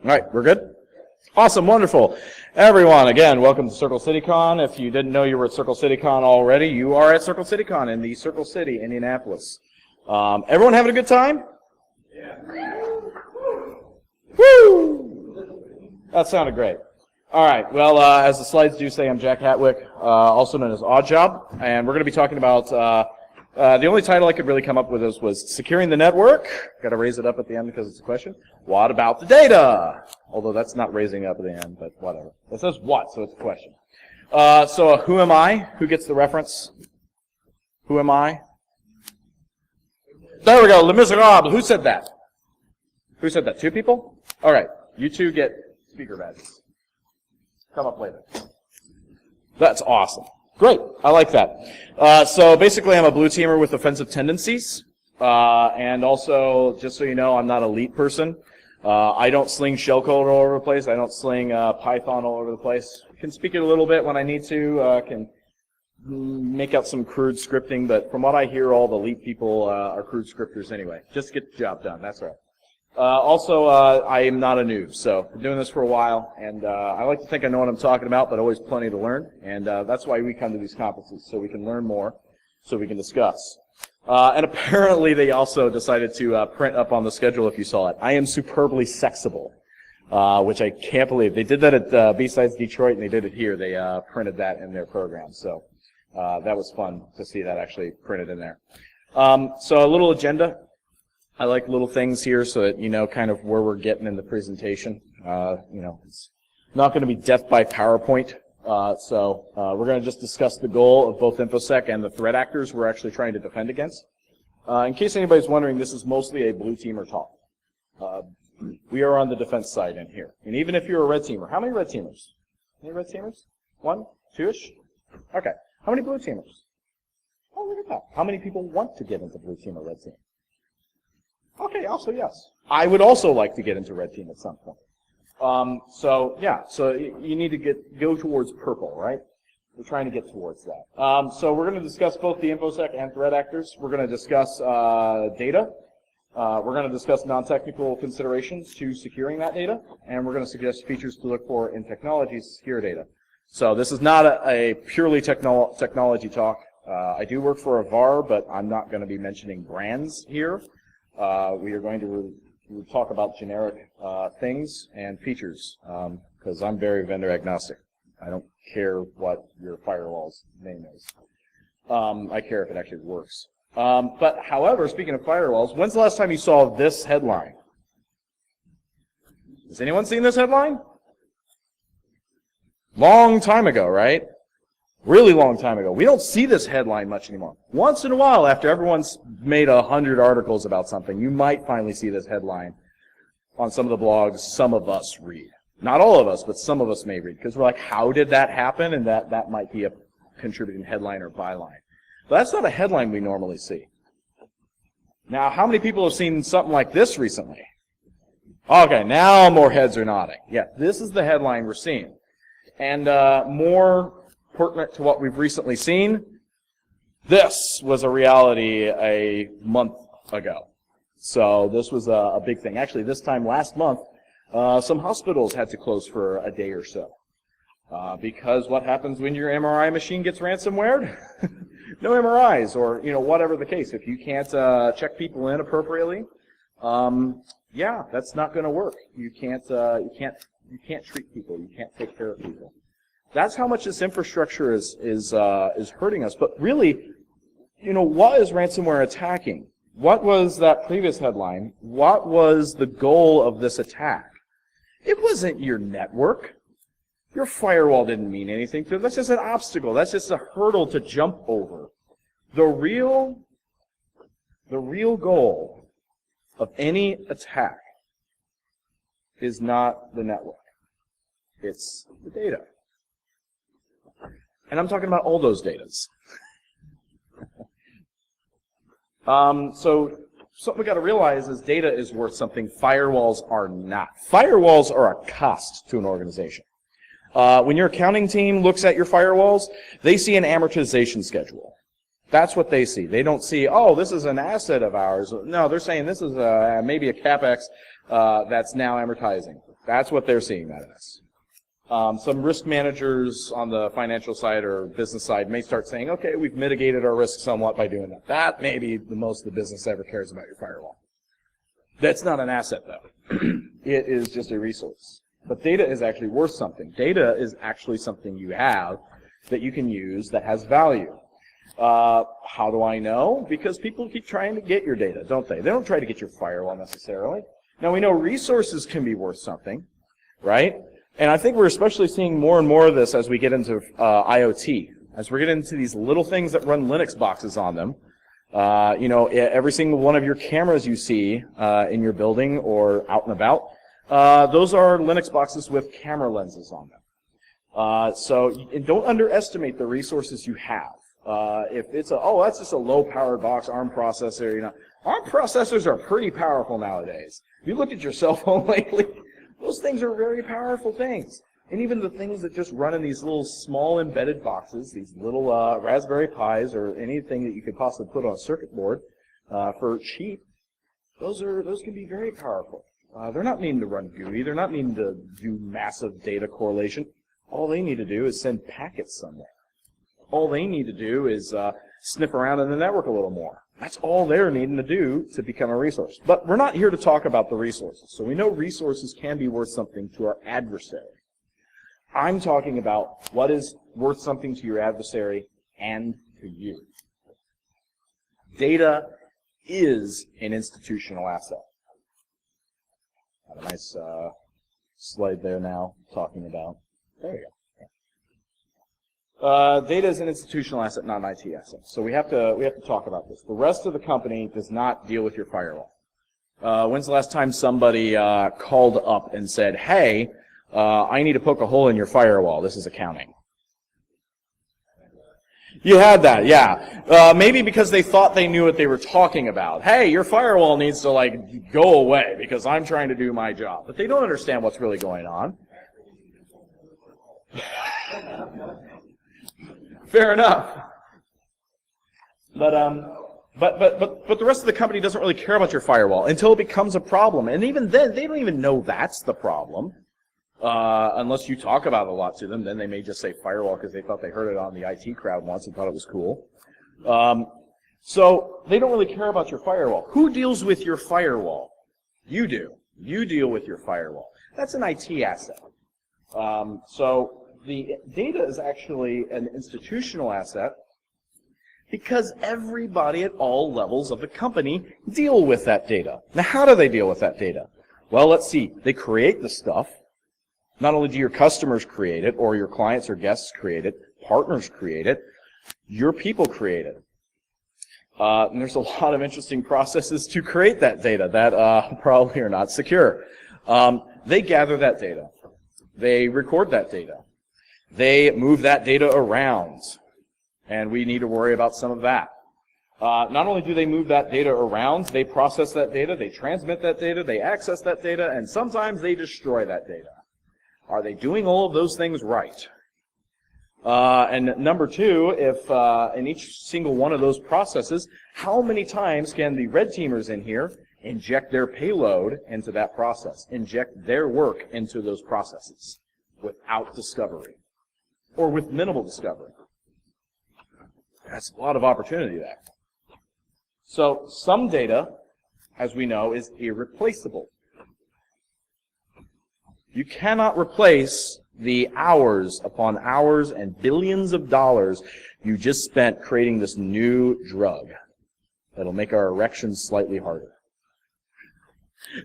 All right, we're good? Awesome, wonderful. Everyone, again, welcome to CircleCityCon. If you didn't know you were at CircleCityCon already, you are at CircleCityCon in the Circle City, Indianapolis. Everyone having a good time? Yeah. Woo! That sounded great. All right, well, as the slides do say, I'm Jack Hatwick, also known as Oddjob, and we're going to be talking about, the only title I could really come up with was Securing the Network. Got to raise it up at the end because it's a question. What about the data? Although that's not raising up at the end, but whatever. It says what, so it's a question. So who am I? Who gets the reference? Who am I? There we go, Les Miserables. Who said that? Who said that? Two people? All right, you two get speaker badges. Come up later. That's awesome. Great, I like that. So basically I'm a blue teamer with offensive tendencies. And also, just so you know, I'm not a elite person. I don't sling shellcode all over the place. I don't sling Python all over the place. Can speak it a little bit when I need to. Can make out some crude scripting, but from what I hear, all the elite people are crude scripters anyway. Just get the job done, that's right. Also, I am not a noob, so I've been doing this for a while, and I like to think I know what I'm talking about, but always plenty to learn, and that's why we come to these conferences, so we can learn more, so we can discuss. And apparently they also decided to print up on the schedule, if you saw it, I am superbly sexable, which I can't believe. They did that at B-Sides Detroit, and they did it here. They printed that in their program, so that was fun to see that actually printed in there. So a little agenda. I like little things here so that you know kind of where we're getting in the presentation. You know, it's not going to be death by PowerPoint. So we're going to just discuss the goal of both InfoSec and the threat actors we're actually trying to defend against. In case anybody's wondering, this is mostly a blue teamer talk. We are on the defense side in here. And even if you're a red teamer, how many red teamers? Any red teamers? One? Two-ish? Okay. How many blue teamers? Oh, look at that. How many people want to get into blue team or red team? Okay, also yes. I would also like to get into red team at some point. So yeah, so you need to go towards purple, right? We're trying to get towards that. So we're going to discuss both the InfoSec and threat actors. We're going to discuss data. We're going to discuss non-technical considerations to securing that data, and we're going to suggest features to look for in technology to secure data. So this is not a purely technology talk. I do work for a VAR, but I'm not going to be mentioning brands here. We are going to talk about generic things and features because I'm very vendor agnostic. I don't care what your firewall's name is. I care if it actually works. But however, speaking of firewalls, when's the last time you saw this headline? Has anyone seen this headline? Long time ago, right? Really long time ago. We don't see this headline much anymore. Once in a while, after everyone's made 100 articles about something, you might finally see this headline on some of the blogs some of us read. Not all of us, but some of us may read, because we're like, how did that happen? And that might be a contributing headline or byline. But that's not a headline we normally see. Now, how many people have seen something like this recently? Okay, now more heads are nodding. Yeah, this is the headline we're seeing. And more pertinent to what we've recently seen, this was a reality a month ago. So this was a big thing. Actually, this time last month, some hospitals had to close for a day or so. Because what happens when your MRI machine gets ransomwared? No MRIs, or whatever the case. If you can't check people in appropriately, yeah, that's not going to work. You can't treat people. You can't take care of people. That's how much this infrastructure is hurting us. But really, what is ransomware attacking? What was that previous headline? What was the goal of this attack? It wasn't your network. Your firewall didn't mean anything to it. That's just an obstacle. That's just a hurdle to jump over. The real goal of any attack is not the network. It's the data. And I'm talking about all those datas. So something we got to realize is data is worth something firewalls are not. Firewalls are a cost to an organization. When your accounting team looks at your firewalls, they see an amortization schedule. That's what they see. They don't see, oh, this is an asset of ours. No, they're saying this is maybe a CapEx that's now amortizing. That's what they're seeing that as. Some risk managers on the financial side or business side may start saying, okay, we've mitigated our risk somewhat by doing that. That may be the most the business ever cares about your firewall. That's not an asset, though. It is just a resource. But data is actually worth something. Data is actually something you have that you can use that has value. How do I know? Because people keep trying to get your data, don't they? They don't try to get your firewall necessarily. Now, we know resources can be worth something, right? And I think we're especially seeing more and more of this as we get into IoT, as we get into these little things that run Linux boxes on them. You know, every single one of your cameras you see in your building or out and about, those are Linux boxes with camera lenses on them. So don't underestimate the resources you have. If it's that's just a low-powered box, ARM processor, you know, ARM processors are pretty powerful nowadays. If you looked at your cell phone lately, those things are very powerful things. And even the things that just run in these little small embedded boxes, these little Raspberry Pis or anything that you could possibly put on a circuit board for cheap, those can be very powerful. They're not needing to run GUI. They're not needing to do massive data correlation. All they need to do is send packets somewhere. All they need to do is sniff around in the network a little more. That's all they're needing to do to become a resource. But we're not here to talk about the resources. So we know resources can be worth something to our adversary. I'm talking about what is worth something to your adversary and to you. Data is an institutional asset. Got a nice slide there now talking about. There you go. Data is an institutional asset, not an IT asset. So we have to talk about this. The rest of the company does not deal with your firewall. When's the last time somebody called up and said, hey, I need to poke a hole in your firewall. This is accounting. You had that, yeah. Maybe because they thought they knew what they were talking about. Hey, your firewall needs to, like, go away because I'm trying to do my job. But they don't understand what's really going on. Fair enough. But the rest of the company doesn't really care about your firewall until it becomes a problem. And even then, they don't even know that's the problem. Unless you talk about it a lot to them, then they may just say firewall because they thought they heard it on the IT crowd once and thought it was cool. So they don't really care about your firewall. Who deals with your firewall? You do. You deal with your firewall. That's an IT asset. So the data is actually an institutional asset because everybody at all levels of the company deal with that data. Now, how do they deal with that data? Well, let's see. They create the stuff. Not only do your customers create it, or your clients or guests create it, partners create it, your people create it. And there's a lot of interesting processes to create that data that probably are not secure. They gather that data. They record that data. They move that data around. And we need to worry about some of that. Not only do they move that data around, they process that data, they transmit that data, they access that data, and sometimes they destroy that data. Are they doing all of those things right? And number two, if in each single one of those processes, how many times can the red teamers in here inject their payload into that process, inject their work into those processes without discovery, or with minimal discovery? That's a lot of opportunity there. So some data, as we know, is irreplaceable. You cannot replace the hours upon hours and billions of dollars you just spent creating this new drug that'll make our erections slightly harder.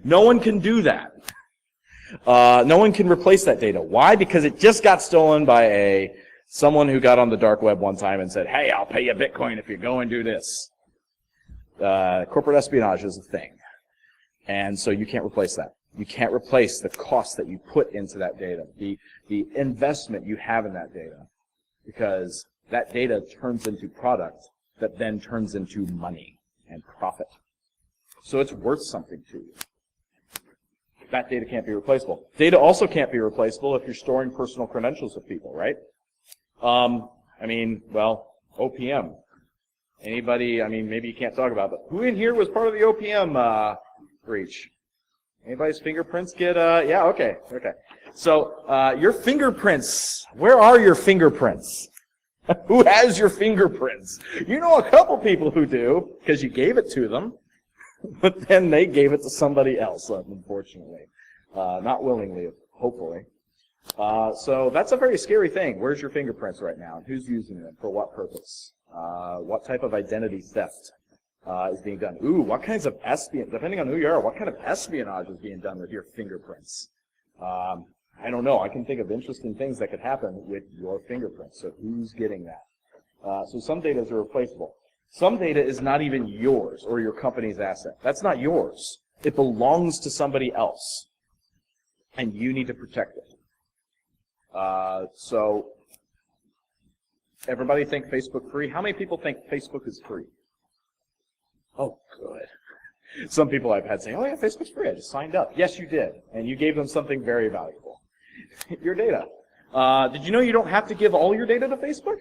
No one can do that. No one can replace that data. Why? Because it just got stolen by someone who got on the dark web one time and said, hey, I'll pay you Bitcoin if you go and do this. Corporate espionage is a thing. And so you can't replace that. You can't replace the cost that you put into that data, the investment you have in that data, because that data turns into product that then turns into money and profit. So it's worth something to you. That data can't be replaceable. Data also can't be replaceable if you're storing personal credentials of people, right? I mean, well, OPM. Anybody, I mean, maybe you can't talk about it, but who in here was part of the OPM breach? Anybody's fingerprints get, yeah, okay. So, your fingerprints, where are your fingerprints? Who has your fingerprints? You know a couple people who do, because you gave it to them, but then they gave it to somebody else, unfortunately. Not willingly, hopefully. So that's a very scary thing. Where's your fingerprints right now? And who's using them? For what purpose? What type of identity theft is being done? Ooh, what kinds of espionage, depending on who you are, what kind of espionage is being done with your fingerprints? I don't know. I can think of interesting things that could happen with your fingerprints. So who's getting that? So some data is irreplaceable. Some data is not even yours or your company's asset. That's not yours. It belongs to somebody else. And you need to protect it. So everybody think Facebook free? How many people think Facebook is free? Oh, good. Some people I've had say, oh yeah, Facebook's free. I just signed up. Yes, you did. And you gave them something very valuable. Your data. Did you know you don't have to give all your data to Facebook?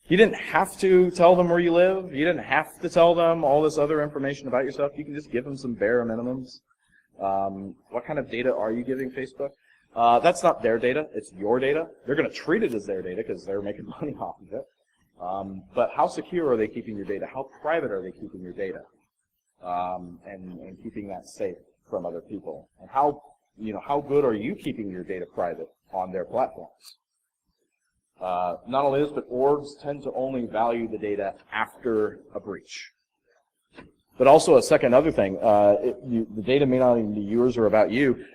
You didn't have to tell them where you live. You didn't have to tell them all this other information about yourself. You can just give them some bare minimums. What kind of data are you giving Facebook? That's not their data. It's your data. They're going to treat it as their data because they're making money off of it. But how secure are they keeping your data? How private are they keeping your data? And keeping that safe from other people? And how good are you keeping your data private on their platforms? Not only this, but orgs tend to only value the data after a breach. But also a second other thing, the data may not even be yours or about you.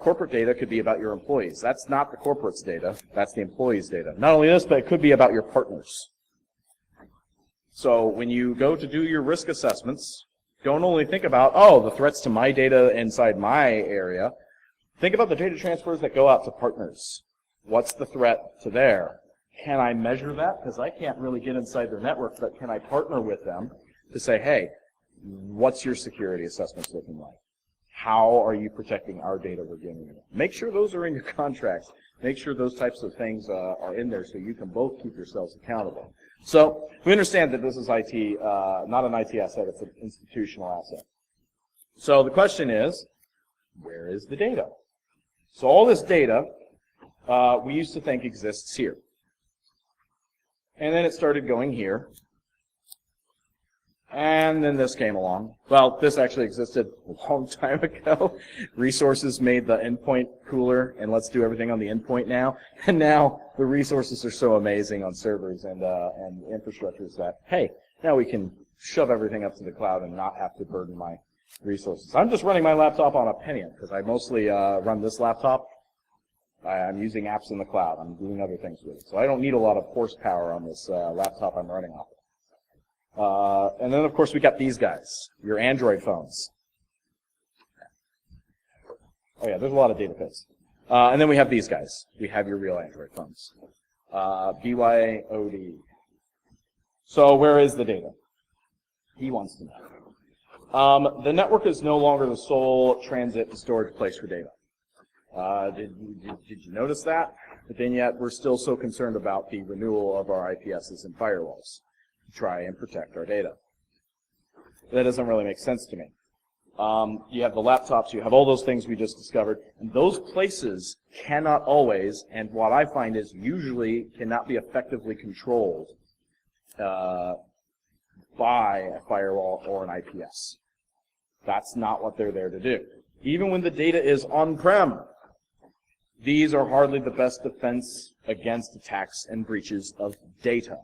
Corporate data could be about your employees. That's not the corporate's data. That's the employee's data. Not only this, but it could be about your partners. So when you go to do your risk assessments, don't only think about, oh, the threats to my data inside my area. Think about the data transfers that go out to partners. What's the threat to there? Can I measure that? Because I can't really get inside their network, but can I partner with them to say, hey, what's your security assessments looking like? How are you protecting our data we're giving you? Make sure those are in your contracts. Make sure those types of things are in there so you can both keep yourselves accountable. So we understand that this is IT, not an IT asset, it's an institutional asset. So the question is, where is the data? So all this data, we used to think exists here. And then it started going here. And then this came along. Well, this actually existed a long time ago. Resources made the endpoint cooler, and let's do everything on the endpoint now. And now the resources are so amazing on servers and infrastructures that, hey, now we can shove everything up to the cloud and not have to burden my resources. I'm just running my laptop on a Pentium because I mostly run this laptop. I'm using apps in the cloud. I'm doing other things with it. So I don't need a lot of horsepower on this laptop I'm running off of. And then, of course, we got these guys, your Android phones. Oh, yeah, there's a lot of data bits. And then we have these guys. We have your real Android phones. BYOD. So where is the data? He wants to know. The network is no longer the sole transit and storage place for data. Did you notice that? But then yet, we're still so concerned about the renewal of our IPSs and firewalls to try and protect our data. That doesn't really make sense to me. You have the laptops, you have all those things we just discovered, and those places cannot always, and what I find is usually cannot be effectively controlled by a firewall or an IPS. That's not what they're there to do. Even when the data is on-prem, these are hardly the best defense against attacks and breaches of data.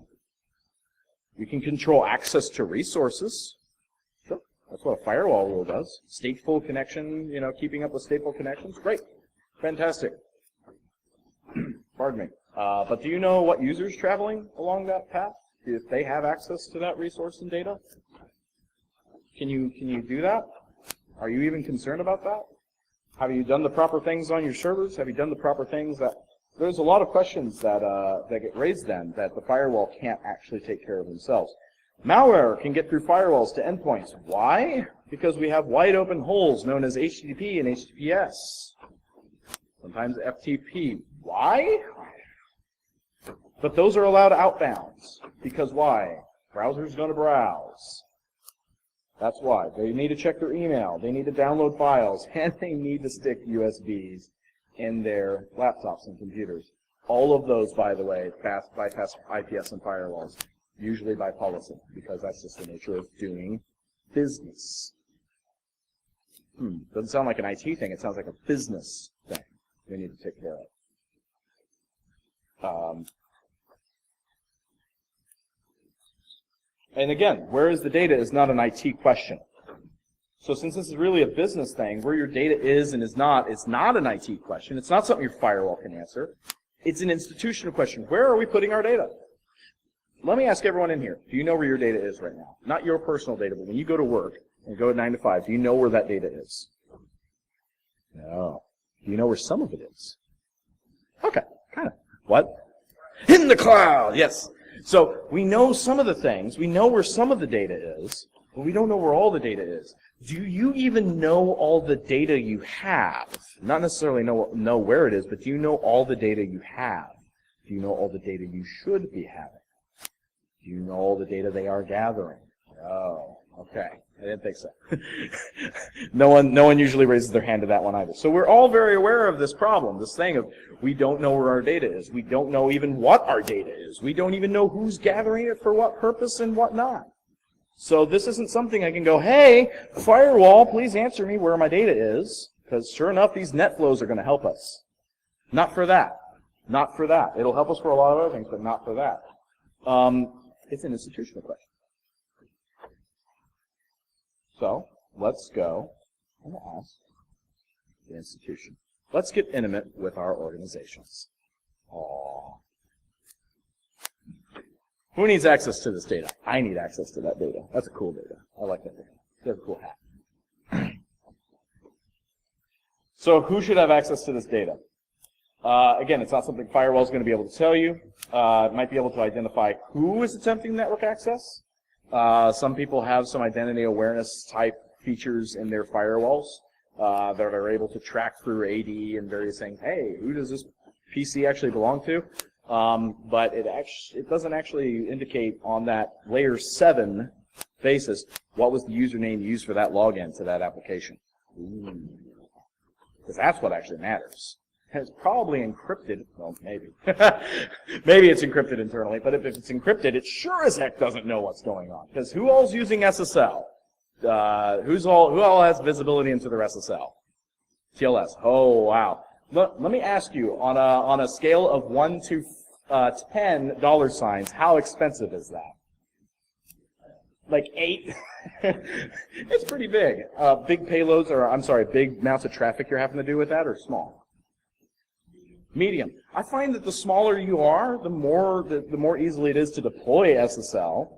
You can control access to resources. Sure, that's what a firewall rule does. Stateful connection, keeping up with stateful connections. Great, fantastic. Pardon me. But do you know what users traveling along that path? If they have access to that resource and data? Can you do that? Are you even concerned about that? Have you done the proper things on your servers? Have you done the proper things that... There's a lot of questions that get raised then that the firewall can't actually take care of themselves. Malware can get through firewalls to endpoints. Why? Because we have wide open holes known as HTTP and HTTPS. Sometimes FTP. Why? But those are allowed outbounds. Because why? Browser's going to browse. That's why. They need to check their email, they need to download files, and they need to stick USBs in their laptops and computers. All of those, by the way, bypass IPS and firewalls, usually by policy, because that's just the nature of doing business. Doesn't sound like an IT thing, it sounds like a business thing we need to take care of. And again, where is the data is not an IT question. So since this is really a business thing, where your data is and is not, it's not an IT question. It's not something your firewall can answer. It's an institutional question. Where are we putting our data? Let me ask everyone in here, do you know where your data is right now? Not your personal data, but when you go to work and go at 9 to 5, do you know where that data is? No. Do you know where some of it is? Okay, kind of. What? In the cloud, yes. So we know some of the things, we know where some of the data is, but we don't know where all the data is. Do you even know all the data you have? Not necessarily know where it is, but do you know all the data you have? Do you know all the data you should be having? Do you know all the data they are gathering? Oh, okay. I didn't think so. No one usually raises their hand to that one either. So we're all very aware of this problem, this thing of we don't know where our data is. We don't know even what our data is. We don't even know who's gathering it for what purpose and what not. So this isn't something I can go, hey, firewall, please answer me where my data is, because sure enough, these net flows are going to help us. Not for that. Not for that. It'll help us for a lot of other things, but not for that. It's an institutional question. So let's go and ask the institution. Let's get intimate with our organizations. Aww. Who needs access to this data? I need access to that data. That's a cool data. I like that data. It's a cool hat. So who should have access to this data? Again, it's not something firewall is going to be able to tell you. It might be able to identify who is attempting network access. Some people have some identity awareness type features in their firewalls that are able to track through AD and various things. Hey, who does this PC actually belong to? But it doesn't actually indicate on that layer 7 basis what was the username used for that login to that application. Because that's what actually matters. And it's probably encrypted. Well, maybe. Maybe it's encrypted internally, but if it's encrypted, it sure as heck doesn't know what's going on. Because who all's using SSL? Who all has visibility into their SSL? TLS. Oh, wow. Let me ask you, on a scale of 1 to 10 dollar signs, how expensive is that? Like 8? It's pretty big. Big payloads, or I'm sorry, big amounts of traffic you're having to do with that, or small? Medium. I find that the smaller you are, the more easily it is to deploy SSL,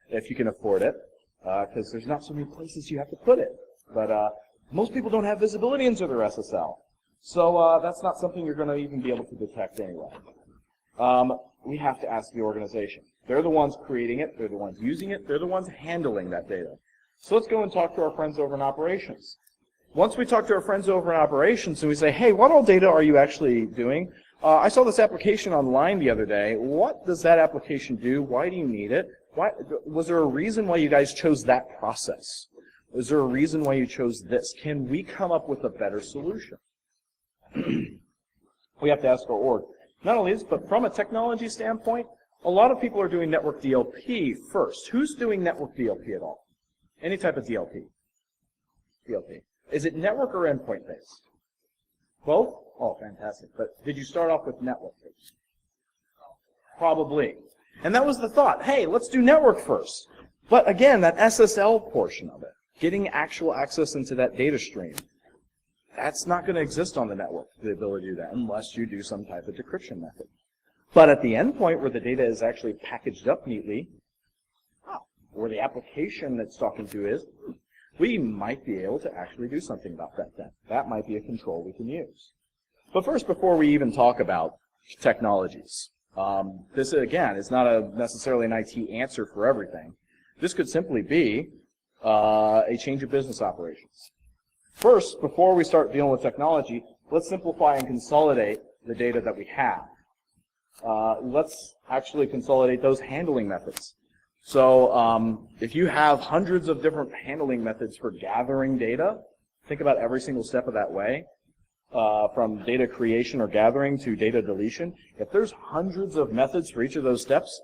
if you can afford it, because there's not so many places you have to put it. But most people don't have visibility into their SSL. So that's not something you're going to even be able to detect anyway. We have to ask the organization. They're the ones creating it, they're the ones using it, they're the ones handling that data. So let's go and talk to our friends over in operations. Once we talk to our friends over in operations and we say, hey, what all data are you actually doing? I saw this application online the other day. What does that application do? Why do you need it? Was there a reason why you guys chose that process? Was there a reason why you chose this? Can we come up with a better solution? We have to ask our org. Not only this, but from a technology standpoint, a lot of people are doing network DLP first. Who's doing network DLP at all? Any type of DLP? DLP. Is it network or endpoint based? Both? Oh, fantastic. But did you start off with network based? Probably. And that was the thought. Hey, let's do network first. But again, that SSL portion of it, getting actual access into that data stream, that's not going to exist on the network, the ability to do that, unless you do some type of decryption method. But at the endpoint where the data is actually packaged up neatly, where the application that's talking to is, we might be able to actually do something about that then. That might be a control we can use. But first, before we even talk about technologies, this, again, is not necessarily an IT answer for everything. This could simply be a change of business operations. First, before we start dealing with technology, let's simplify and consolidate the data that we have. Let's actually consolidate those handling methods. So if you have hundreds of different handling methods for gathering data, think about every single step of that way, from data creation or gathering to data deletion. If there's hundreds of methods for each of those steps,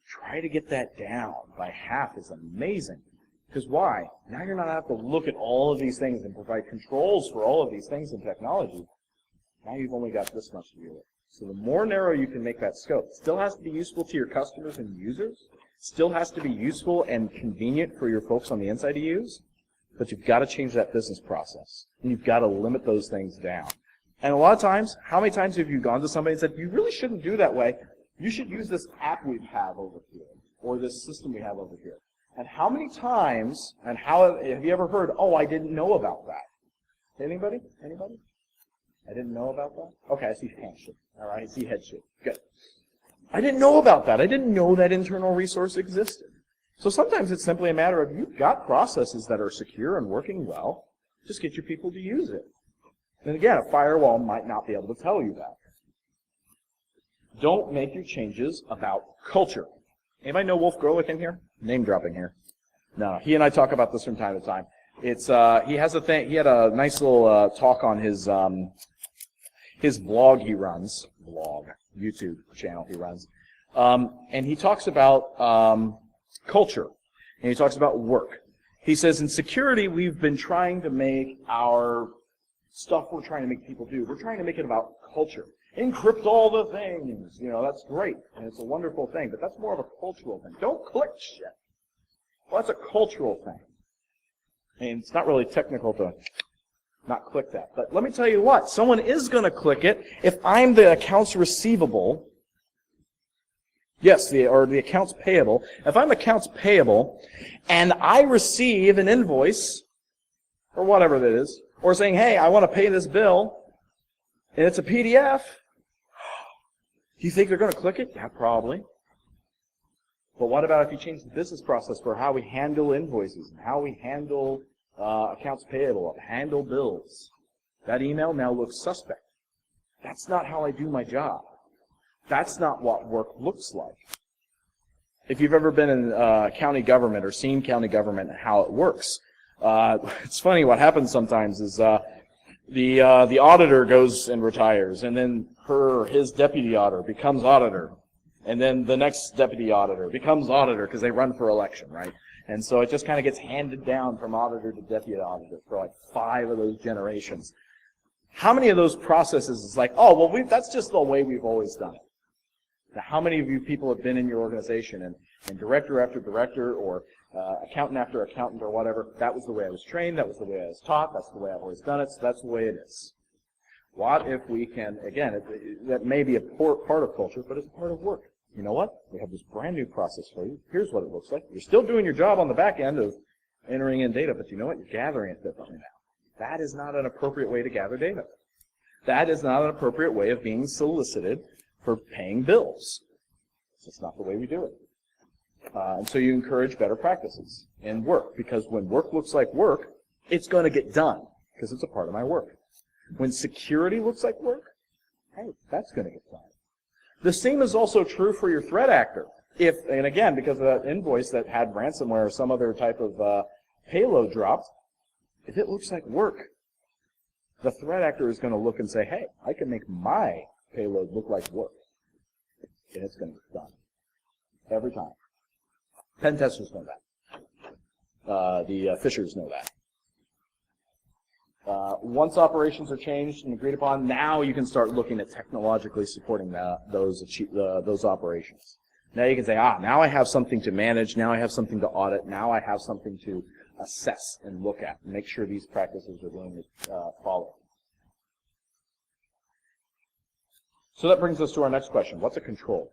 try to get that down by half is amazing. Because why? Now you're not have to look at all of these things and provide controls for all of these things in technology. Now you've only got this much to deal with. So the more narrow you can make that scope, it still has to be useful to your customers and users, still has to be useful and convenient for your folks on the inside to use, but you've got to change that business process. And you've got to limit those things down. And a lot of times, how many times have you gone to somebody and said, you really shouldn't do that way, you should use this app we have over here, or this system we have over here. And how many times, and how have you ever heard, oh, I didn't know about that? Anybody? Anybody? I didn't know about that? Okay, I see hand shake. All right, I see head shake. Good. I didn't know about that. I didn't know that internal resource existed. So sometimes it's simply a matter of you've got processes that are secure and working well. Just get your people to use it. And again, a firewall might not be able to tell you that. Don't make your changes about culture. Anybody know Wolf Gerlich in here? Name dropping here. No, he and I talk about this from time to time. It's he has a thing. He had a nice little talk on his blog he runs, YouTube channel he runs, and he talks about culture, and he talks about work. He says in security we've been trying to make our stuff we're trying to make people do. We're trying to make it about culture. Encrypt all the things. You know, that's great, and it's a wonderful thing, but that's more of a cultural thing. Don't click shit. Well, that's a cultural thing. I mean, it's not really technical to not click that. But let me tell you what, someone is going to click it if I'm the accounts receivable. Yes, or the accounts payable. If I'm accounts payable and I receive an invoice, or whatever that is, or saying, hey, I want to pay this bill, and it's a PDF, do you think they're going to click it? Yeah, probably. But what about if you change the business process for how we handle invoices and how we handle accounts payable, handle bills? That email now looks suspect. That's not how I do my job. That's not what work looks like. If you've ever been in county government or seen county government and how it works, it's funny what happens sometimes is the auditor goes and retires, and then his deputy auditor becomes auditor. And then the next deputy auditor becomes auditor because they run for election, right? And so it just kind of gets handed down from auditor to deputy auditor for like 5 of those generations. How many of those processes is like, oh, well, that's just the way we've always done it? Now, how many of you people have been in your organization and director after director or accountant after accountant or whatever, that was the way I was trained, that was the way I was taught, that's the way I've always done it, so that's the way it is. What if we can, again, that may be a part of culture, but it's a part of work. You know what? We have this brand new process for you. Here's what it looks like. You're still doing your job on the back end of entering in data, but you know what? You're gathering it differently now. That is not an appropriate way to gather data. That is not an appropriate way of being solicited for paying bills. It's not the way we do it. And so you encourage better practices in work, because when work looks like work, it's going to get done, because it's a part of my work. When security looks like work, hey, that's going to get done. The same is also true for your threat actor. And again, because of that invoice that had ransomware or some other type of payload dropped, if it looks like work, the threat actor is going to look and say, hey, I can make my payload look like work. And it's going to get done. Every time. Pen testers know that. The phishers know that. Once operations are changed and agreed upon, now you can start looking at technologically supporting those operations. Now you can say, now I have something to manage, now I have something to audit, now I have something to assess and look at and make sure these practices are being followed. So that brings us to our next question. What's a control?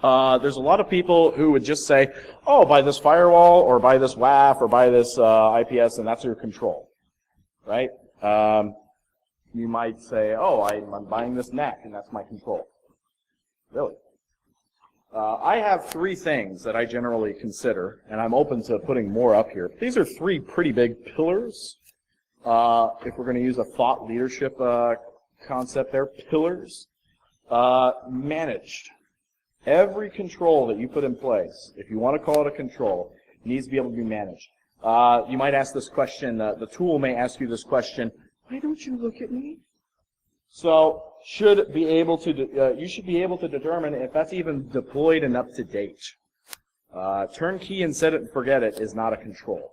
There's a lot of people who would just say, oh, buy this firewall or buy this WAF or buy this IPS, and that's your control. Right? You might say, oh, I'm buying this NAC, and that's my control. Really? I have 3 things that I generally consider, and I'm open to putting more up here. These are 3 pretty big pillars. If we're going to use a thought leadership concept there, pillars. Managed. Every control that you put in place, if you want to call it a control, needs to be able to be managed. You might ask this question, the tool may ask you this question, why don't you look at me? So you should be able to determine if that's even deployed and up to date. Turnkey and set it and forget it is not a control.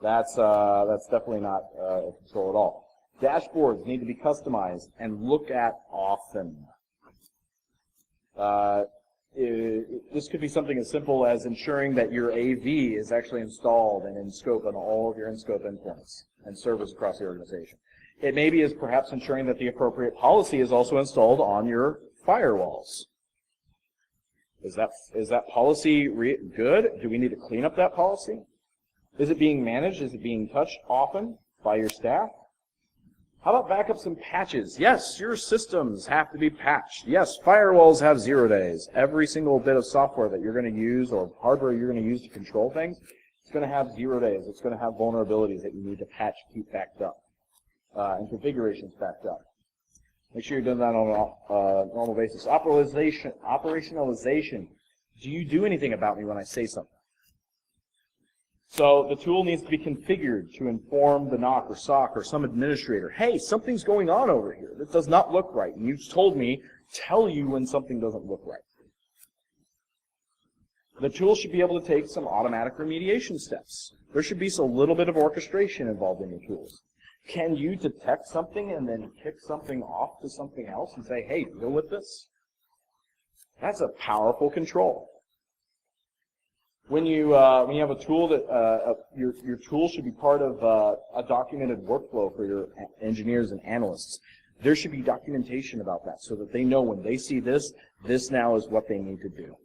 That's definitely not a control at all. Dashboards need to be customized and looked at often. This could be something as simple as ensuring that your AV is actually installed and in scope on all of your in-scope endpoints and servers across the organization. It may be as perhaps ensuring that the appropriate policy is also installed on your firewalls. Is that policy good? Do we need to clean up that policy? Is it being managed? Is it being touched often by your staff? How about backups and patches? Yes, your systems have to be patched. Yes, firewalls have 0 days. Every single bit of software that you're going to use or hardware you're going to use to control things, it's going to have 0 days. It's going to have vulnerabilities that you need to patch, keep backed up, and configurations backed up. Make sure you're doing that on a normal basis. Operationalization. Do you do anything about me when I say something? So the tool needs to be configured to inform the NOC or SOC or some administrator, hey, something's going on over here that does not look right. And you've told me, tell you when something doesn't look right. The tool should be able to take some automatic remediation steps. There should be a little bit of orchestration involved in your tools. Can you detect something and then kick something off to something else and say, hey, deal with this? That's a powerful control. When you have a tool that your tool should be part of a documented workflow for your engineers and analysts. There should be documentation about that so that they know when they see this now is what they need to do.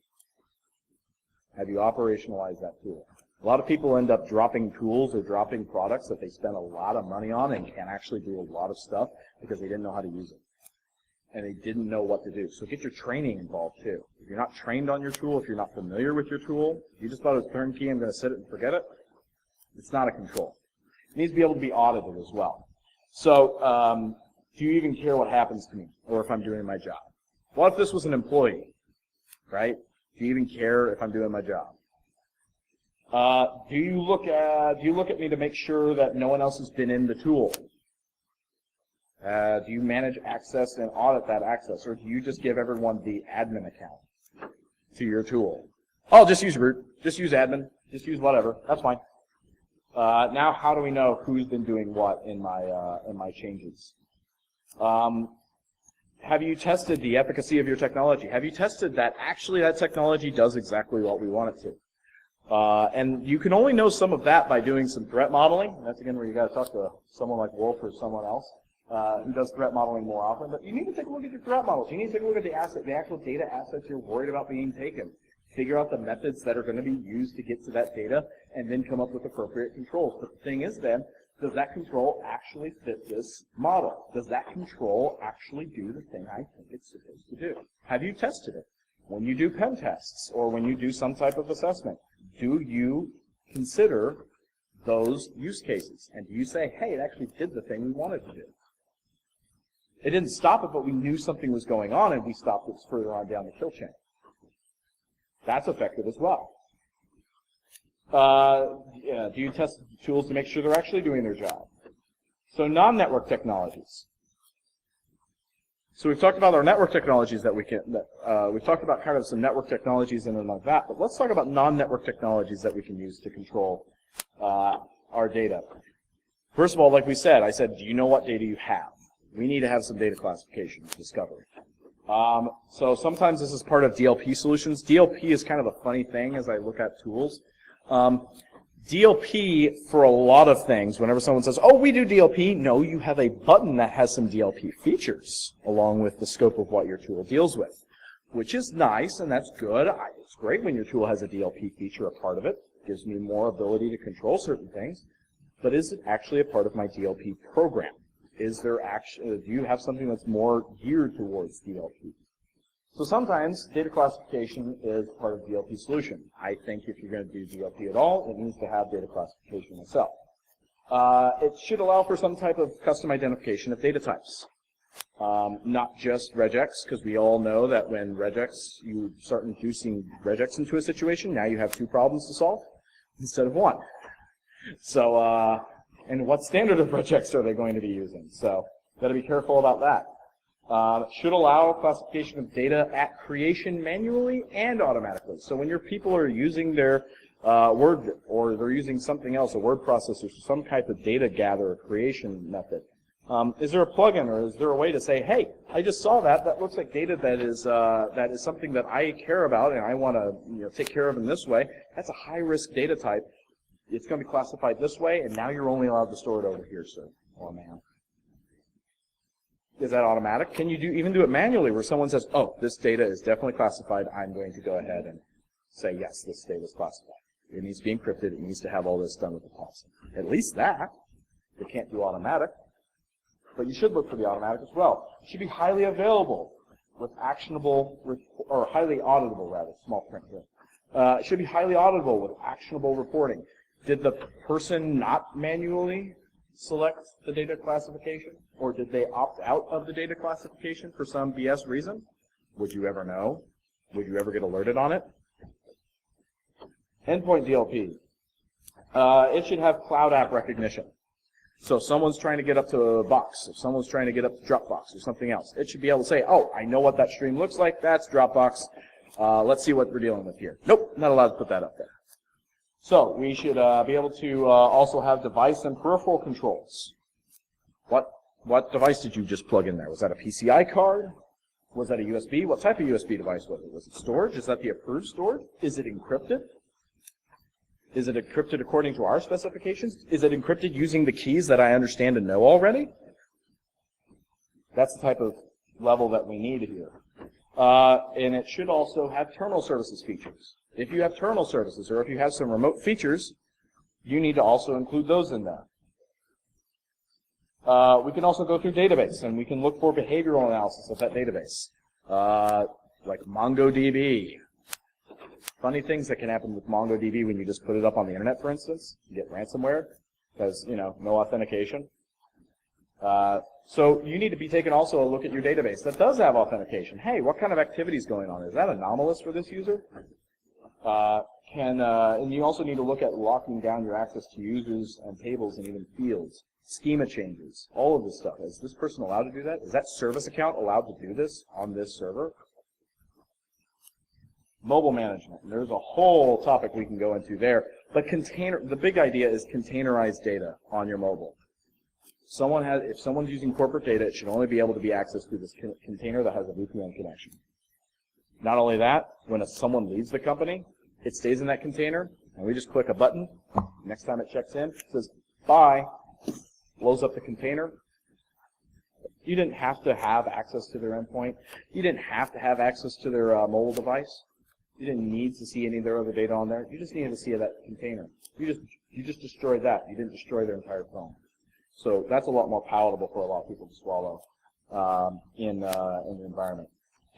Have you operationalized that tool? A lot of people end up dropping tools or dropping products that they spend a lot of money on and can actually do a lot of stuff because they didn't know how to use it. And they didn't know what to do. So get your training involved too. If you're not trained on your tool, if you're not familiar with your tool, you just thought it was turnkey, I'm going to set it and forget it, it's not a control. It needs to be able to be audited as well. So do you even care what happens to me or if I'm doing my job? What if this was an employee, right? Do you even care if I'm doing my job? Do you look at me to make sure that no one else has been in the tool? Do you manage access and audit that access, or do you just give everyone the admin account to your tool? Oh, just use root, just use admin, just use whatever. That's fine. Now, how do we know who's been doing what in my changes? Have you tested the efficacy of your technology? Have you tested that actually that technology does exactly what we want it to? And you can only know some of that by doing some threat modeling. That's again where you got to talk to someone like Wolf or someone else. Who does threat modeling more often, but you need to take a look at your threat models. You need to take a look at the actual data assets you're worried about being taken. Figure out the methods that are going to be used to get to that data, and then come up with appropriate controls. But the thing is then, does that control actually fit this model? Does that control actually do the thing I think it's supposed to do? Have you tested it? When you do pen tests, or when you do some type of assessment, do you consider those use cases? And do you say, hey, it actually did the thing we wanted to do? It didn't stop it, but we knew something was going on, and we stopped it further on down the kill chain. That's effective as well. Do you test tools to make sure they're actually doing their job? So non-network technologies. So we've talked about our network technologies that we can. We've talked about kind of some network technologies and like that, but let's talk about non-network technologies that we can use to control our data. First of all, like we said, I said, do you know what data you have? We need to have some data classification discovery. So sometimes this is part of DLP solutions. DLP is kind of a funny thing as I look at tools. DLP, for a lot of things, whenever someone says, oh, we do DLP, no, you have a button that has some DLP features along with the scope of what your tool deals with, which is nice, and that's good. It's great when your tool has a DLP feature, a part of it. It gives me more ability to control certain things. But is it actually a part of my DLP program? Is there actually, do you have something that's more geared towards DLP? So sometimes data classification is part of DLP solution. I think if you're going to do DLP at all, it needs to have data classification itself. It should allow for some type of custom identification of data types. Not just regex, because we all know that when regex, you start inducing regex into a situation, now you have 2 problems to solve instead of 1. So, and what standard of regex are they going to be using? So, got to be careful about that. Should allow classification of data at creation manually and automatically. So when your people are using their Word, or they're using something else, a word processor, some type of data gather creation method, is there a plugin, or is there a way to say, hey, I just saw that. That looks like data that is something that I care about and I want to take care of in this way. That's a high-risk data type. It's going to be classified this way, and now you're only allowed to store it over here, sir or ma'am. Is that automatic? Can you even do it manually, where someone says, oh, this data is definitely classified. I'm going to go ahead and say, yes, this data is classified. It needs to be encrypted. It needs to have all this done with the policy. At least that. They can't do automatic. But you should look for the automatic as well. It should be highly available with actionable, or highly auditable, rather, small print here. It should be highly auditable with actionable reporting. Did the person not manually select the data classification? Or did they opt out of the data classification for some BS reason? Would you ever know? Would you ever get alerted on it? Endpoint DLP. It should have cloud app recognition. So if someone's trying to get up to a Box, if someone's trying to get up to Dropbox or something else, it should be able to say, oh, I know what that stream looks like. That's Dropbox. Let's see what we're dealing with here. Nope, not allowed to put that up there. So we should be able to also have device and peripheral controls. What device did you just plug in there? Was that a PCI card? Was that a USB? What type of USB device was it? Was it storage? Is that the approved storage? Is it encrypted? Is it encrypted according to our specifications? Is it encrypted using the keys that I understand and know already? That's the type of level that we need here. And it should also have terminal services features. If you have terminal services, or if you have some remote features, you need to also include those in there. We can also go through database, and we can look for behavioral analysis of that database, like MongoDB. Funny things that can happen with MongoDB when you just put it up on the internet, for instance. You get ransomware because, no authentication. So you need to be taking also a look at your database that does have authentication. Hey, what kind of activity is going on? Is that anomalous for this user? And you also need to look at locking down your access to users and tables and even fields, schema changes, all of this stuff. Is this person allowed to do that? Is that service account allowed to do this on this server? Mobile management. And there's a whole topic we can go into there. But the big idea is containerized data on your mobile. If someone's using corporate data, it should only be able to be accessed through this container that has a VPN connection. Not only that, when someone leaves the company, it stays in that container, and we just click a button. Next time it checks in, it says, bye, blows up the container. You didn't have to have access to their endpoint. You didn't have to have access to their mobile device. You didn't need to see any of their other data on there. You just needed to see that container. You just destroyed that. You didn't destroy their entire phone. So that's a lot more palatable for a lot of people to swallow in the environment.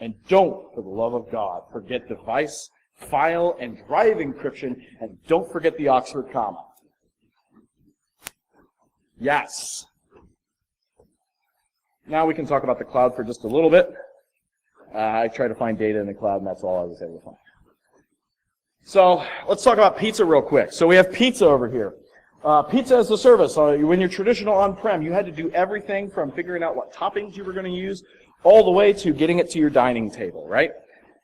And don't, for the love of God, forget device, file, and drive encryption, and don't forget the Oxford comma. Yes. Now we can talk about the cloud for just a little bit. I try to find data in the cloud, and that's all I was able to find. So let's talk about pizza real quick. So we have pizza over here. Pizza as a service. When you're traditional on-prem, you had to do everything from figuring out what toppings you were going to use all the way to getting it to your dining table, right?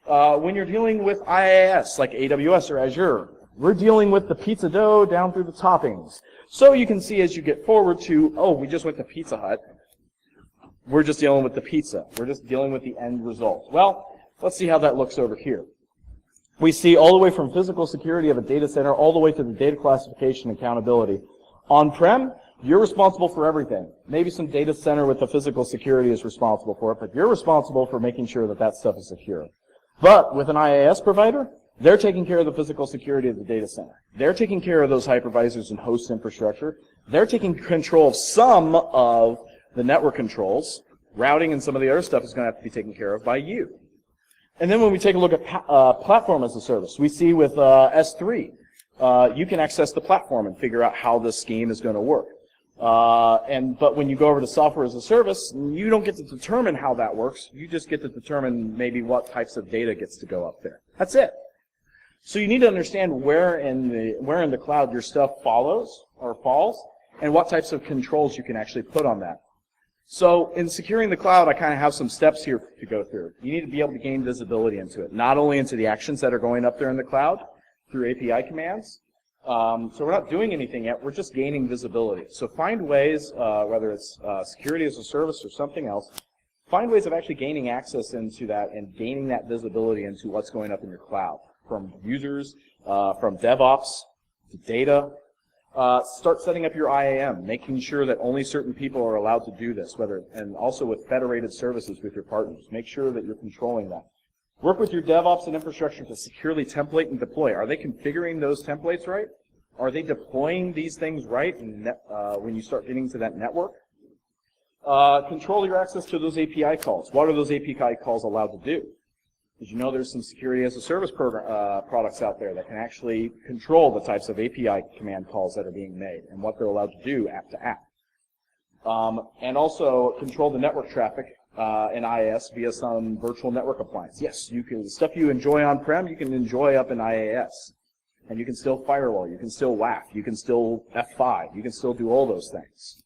When you're dealing with IaaS, like AWS or Azure, we're dealing with the pizza dough down through the toppings. So you can see as you get forward to, oh, we just went to Pizza Hut. We're just dealing with the pizza. We're just dealing with the end result. Well, let's see how that looks over here. We see all the way from physical security of a data center all the way to the data classification and accountability. On-prem, you're responsible for everything. Maybe some data center with the physical security is responsible for it, but you're responsible for making sure that that stuff is secure. But with an IaaS provider, they're taking care of the physical security of the data center. They're taking care of those hypervisors and host infrastructure. They're taking control of some of the network controls. Routing and some of the other stuff is going to have to be taken care of by you. And then when we take a look at platform as a service, we see with S3, you can access the platform and figure out how this scheme is going to work. But when you go over to software as a service, you don't get to determine how that works. You just get to determine maybe what types of data gets to go up there. That's it. So you need to understand where in the cloud your stuff follows or falls, and what types of controls you can actually put on that. So in securing the cloud, I kind of have some steps here to go through. You need to be able to gain visibility into it, not only into the actions that are going up there in the cloud through API commands. So we're not doing anything yet, we're just gaining visibility. So find ways, whether it's security as a service or something else, find ways of actually gaining access into that and gaining that visibility into what's going up in your cloud, from users, from DevOps to data. Start setting up your IAM, making sure that only certain people are allowed to do this, and also with federated services with your partners. Make sure that you're controlling that. Work with your DevOps and infrastructure to securely template and deploy. Are they configuring those templates right? Are they deploying these things right when you start getting to that network? Control your access to those API calls. What are those API calls allowed to do? Did you know there's some security as a service products out there that can actually control the types of API command calls that are being made and what they're allowed to do app to app? And also control the network traffic in IaaS via some virtual network appliance. Yes, you can, the stuff you enjoy on-prem, you can enjoy up in IaaS. And you can still firewall, you can still WAF, you can still F5, you can still do all those things.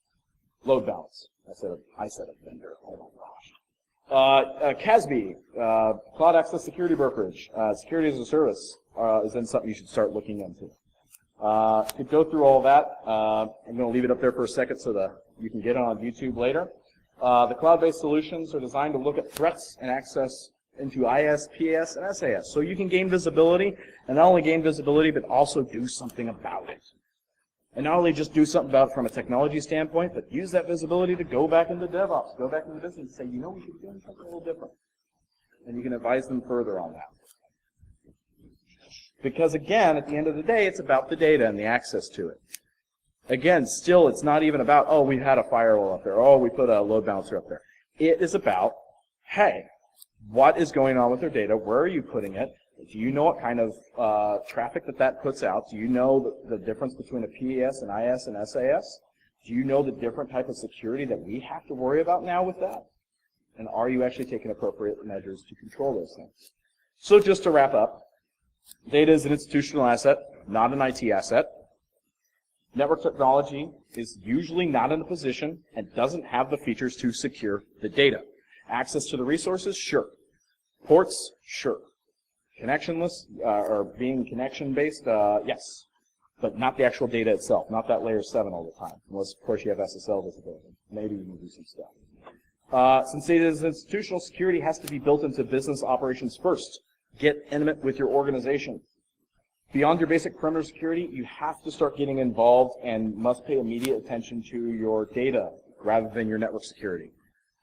Load balance. I said a vendor. Oh my gosh. CASB, Cloud Access Security Brokerage, security as a service is then something you should start looking into. To go through all that, I'm going to leave it up there for a second so that you can get it on YouTube later. The cloud-based solutions are designed to look at threats and access into IaaS, PaaS, and SaaS. So you can gain visibility, and not only gain visibility, but also do something about it. And not only just do something about it from a technology standpoint, but use that visibility to go back into DevOps, go back into business and say, you know, we should be doing something a little different. And you can advise them further on that. Because again, at the end of the day, it's about the data and the access to it. Again, still, it's not even about, oh, we had a firewall up there, oh, we put a load balancer up there. It is about, hey, what is going on with their data? Where are you putting it? Do you know what kind of traffic that puts out? Do you know the difference between a PaaS, an IaaS, and SaaS? Do you know the different type of security that we have to worry about now with that? And are you actually taking appropriate measures to control those things? So just to wrap up, data is an institutional asset, not an IT asset. Network technology is usually not in a position and doesn't have the features to secure the data. Access to the resources, sure. Ports, sure. Connectionless, or being connection-based, yes. But not the actual data itself, not that layer 7 all the time. Unless, of course, you have SSL visibility. Maybe you can do some stuff. Since data is institutional, security has to be built into business operations first. Get intimate with your organization. Beyond your basic perimeter security, you have to start getting involved and must pay immediate attention to your data rather than your network security.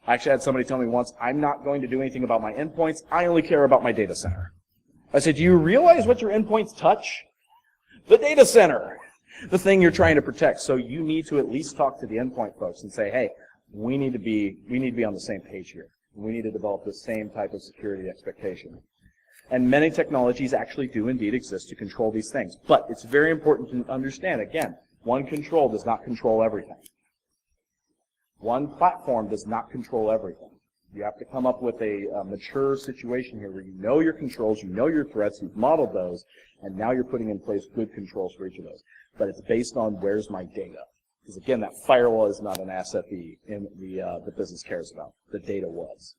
I actually had somebody tell me once, I'm not going to do anything about my endpoints, I only care about my data center. I said, do you realize what your endpoints touch? The data center, the thing you're trying to protect. So you need to at least talk to the endpoint folks and say, hey, we need to be on the same page here. We need to develop the same type of security expectation. And many technologies actually do indeed exist to control these things. But it's very important to understand, again, one control does not control everything. One platform does not control everything. You have to come up with a mature situation here where you know your controls, you know your threats, you've modeled those, and now you're putting in place good controls for each of those. But it's based on where's my data. Because again, that firewall is not an asset the business cares about. The data was.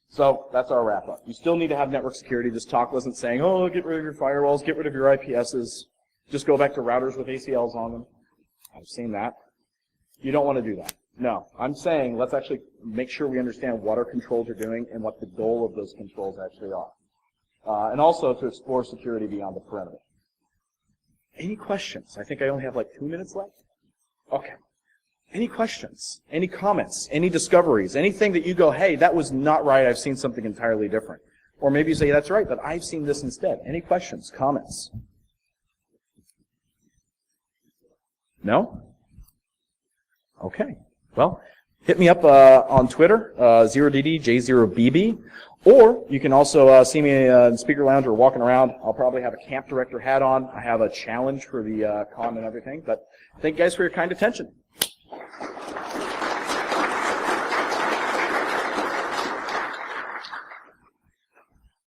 So that's our wrap up. You still need to have network security. This talk wasn't saying, oh, get rid of your firewalls, get rid of your IPSs, just go back to routers with ACLs on them. I've seen that. You don't want to do that. No, I'm saying let's actually make sure we understand what our controls are doing and what the goal of those controls actually are. And also to explore security beyond the perimeter. Any questions? I think I only have like 2 minutes left. Okay. Any questions? Any comments? Any discoveries? Anything that you go, hey, that was not right, I've seen something entirely different. Or maybe you say, that's right, but I've seen this instead. Any questions? Comments? No? Okay. Well, hit me up on Twitter, 0ddj0bb, Or you can also see me in the speaker lounge or walking around. I'll probably have a camp director hat on. I have a challenge for the con and everything. But thank you guys for your kind attention.